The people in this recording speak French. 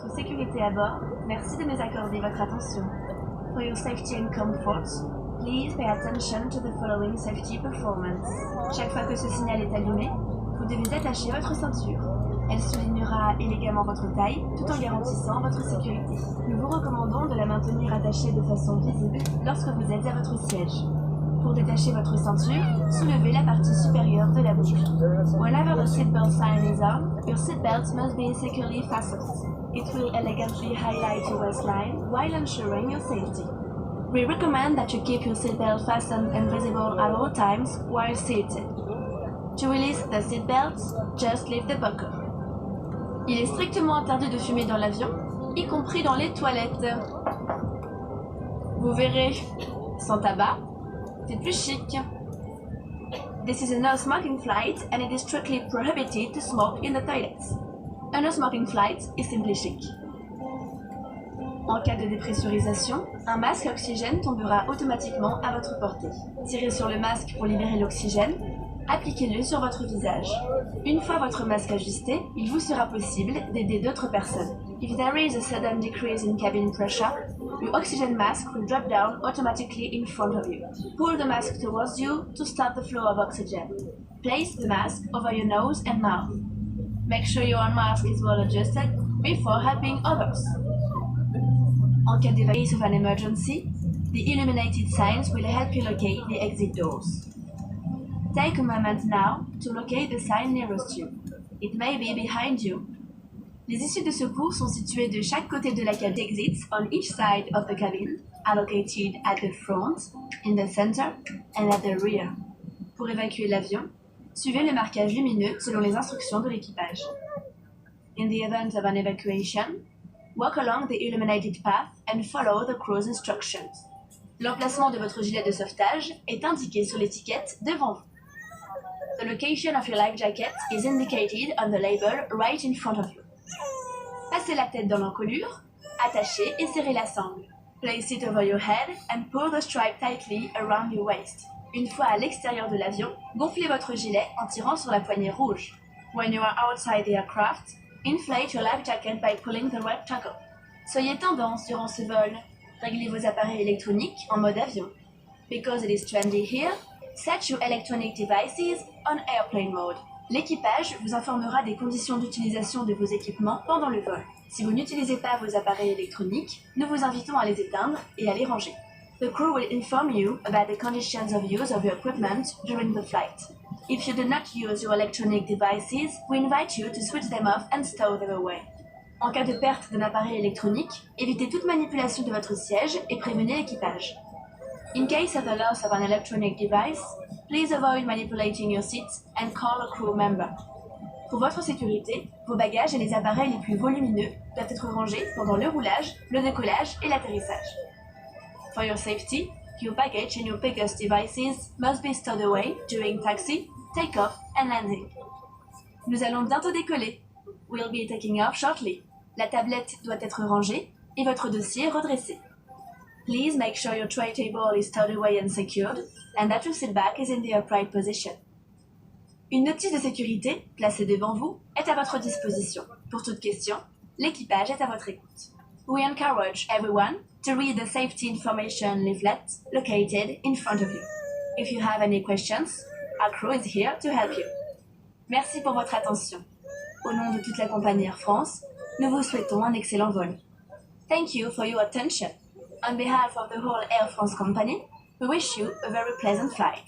votre sécurité à bord, merci de nous accorder votre attention. For your safety and comfort, please pay attention to the following safety performance. Chaque fois que ce signal est allumé, vous devez attacher votre ceinture. Elle soulignera élégamment votre taille tout en garantissant votre sécurité. Nous vous recommandons de la maintenir attachée de façon visible lorsque vous êtes à votre siège. Pour détacher votre ceinture, soulevez la partie supérieure de la boucle. Whenever the seatbelt sign is on, your seatbelt must be securely fastened. It will elegantly highlight your waistline while ensuring your safety. We recommend that you keep your seatbelt fastened and visible at all times while seated. To release the seatbelt, just lift the buckle. Il est strictement interdit de fumer dans l'avion, y compris dans les toilettes. Vous verrez, sans tabac, c'est plus chic. This is a no-smoking flight and it is strictly prohibited to smoke in the toilets. A no-smoking flight is simply chic. En cas de dépressurisation, un masque à oxygène tombera automatiquement à votre portée. Tirez sur le masque pour libérer l'oxygène, appliquez-le sur votre visage. Une fois votre masque ajusté, il vous sera possible d'aider d'autres personnes. If there is a sudden decrease in cabin pressure, your oxygen mask will drop down automatically in front of you. Pull the mask towards you to start the flow of oxygen. Place the mask over your nose and mouth. Make sure your mask is well adjusted before helping others. En cas d'évacuation of an emergency, the illuminated signs will help you locate the exit doors. Take a moment now to locate the sign nearest you. It may be behind you. Les issues de secours sont situées de chaque côté de la cabine. Exits on each side of the cabin are located at the front, in the center, and at the rear. Pour évacuer l'avion, suivez le marquage lumineux selon les instructions de l'équipage. In the event of an evacuation, walk along the illuminated path and follow the crew's instructions. L'emplacement de votre gilet de sauvetage est indiqué sur l'étiquette devant vous. The location of your life jacket is indicated on the label right in front of you. Passez la tête dans l'encolure, attachez et serrez la sangle. Place it over your head and pull the stripe tightly around your waist. Une fois à l'extérieur de l'avion, gonflez votre gilet en tirant sur la poignée rouge. When you are outside the aircraft, inflate your life jacket by pulling the red toggle. Soyez tendance durant ce vol. Réglez vos appareils électroniques en mode avion. Because it is trendy here, set your electronic devices on airplane mode. L'équipage vous informera des conditions d'utilisation de vos équipements pendant le vol. Si vous n'utilisez pas vos appareils électroniques, nous vous invitons à les éteindre et à les ranger. The crew will inform you about the conditions of use of your equipment during the flight. If you do not use your electronic devices, we invite you to switch them off and stow them away. En cas de perte d'un appareil électronique, évitez toute manipulation de votre siège et prévenez l'équipage. In case of the loss of an electronic device, please avoid manipulating your seat and call a crew member. Pour votre sécurité, vos bagages et les appareils les plus volumineux doivent être rangés pendant le roulage, le décollage et l'atterrissage. For your safety, your baggage and your biggest devices must be stowed away during taxi, take-off and landing. Nous allons bientôt décoller. We'll be taking off shortly. La tablette doit être rangée et votre dossier redressé. Please make sure your tray table is stowed away and secured, and that your seat back is in the upright position. Une notice de sécurité, placée devant vous, est à votre disposition. Pour toute question, l'équipage est à votre écoute. We encourage everyone to read the safety information leaflet located in front of you. If you have any questions, our crew is here to help you. Merci pour votre attention. Au nom de toute la compagnie Air France, nous vous souhaitons un excellent vol. Thank you for your attention. On behalf of the whole Air France company, we wish you a very pleasant flight.